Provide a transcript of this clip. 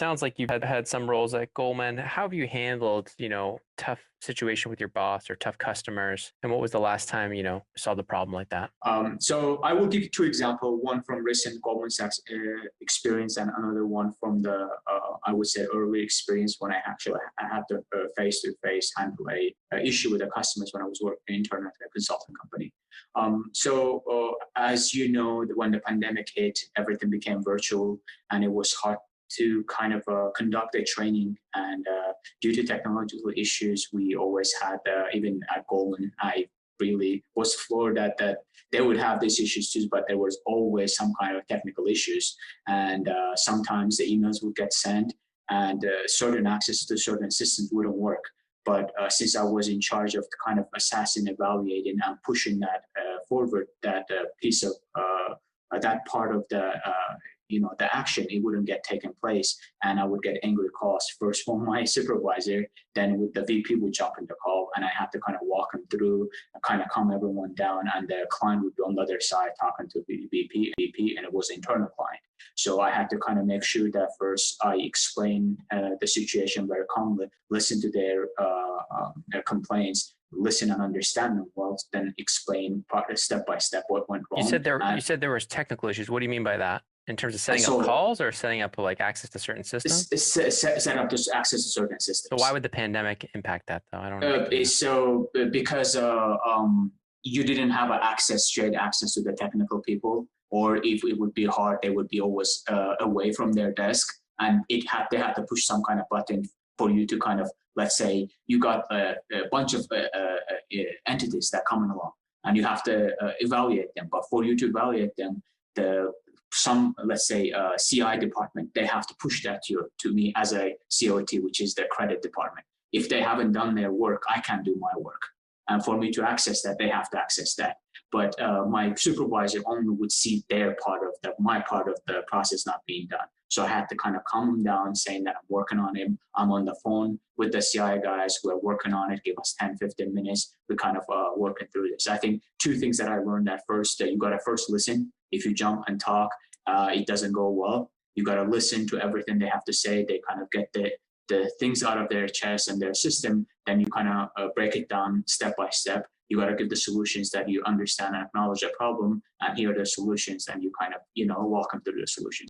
Sounds like you've had some roles at Goldman. How have you handled, tough situation with your boss or tough customers? And what was the last time, solved a problem like that? So I will give you two examples, one from recent Goldman Sachs experience and another one from the, I would say, early experience when I had to face-to-face handle a issue with the customers when I was working intern at a consulting company. As you know, when the pandemic hit, everything became virtual and it was hard to kind of conduct a training. And due to technological issues, we always had, even at Goldman, I really was floored that they would have these issues too, but there was always some kind of technical issues. And sometimes the emails would get sent and certain access to certain systems wouldn't work. But since I was in charge of kind of assessing, evaluating, and pushing that forward, that piece of that part of the action, it wouldn't get taken place. And I would get angry calls, first from my supervisor, then with the VP would jump in the call, and I had to kind of walk them through, kind of calm everyone down, and the client would be on the other side talking to the VP, and it was an internal client. So I had to kind of make sure that first I explain the situation very calmly, listen to their complaints, listen and understand them well, then explain step by step what went wrong. You said there was technical issues. What do you mean by that? In terms of setting up calls or setting up like access to certain systems? Set up to access to certain systems. So why would the pandemic impact that though? I don't know. Because you didn't have straight access to the technical people, or if it would be hard, they would be always away from their desk, and they had to push some kind of button for you to kind of, let's say you got a bunch of entities that come along and you have to evaluate them. But for you to evaluate them, let's say CI department, they have to push that to me as a COT, which is the credit department. If they haven't done their work, I can't do my work. And for me to access that, they have to access that. But my supervisor only would see my part of the process not being done. So I had to kind of calm them down, saying that I'm working on it. I'm on the phone with the CI guys who are working on it. Give us 10, 15 minutes. We're kind of working through this. I think two things that I learned at first, you got to first listen. If you jump and talk, it doesn't go well. You got to listen to everything they have to say. They kind of get the things out of their chest and their system. Then you kind of break it down step by step. You got to give the solutions that you understand and acknowledge a problem, and here are the solutions, and you kind of, walk them through the solutions.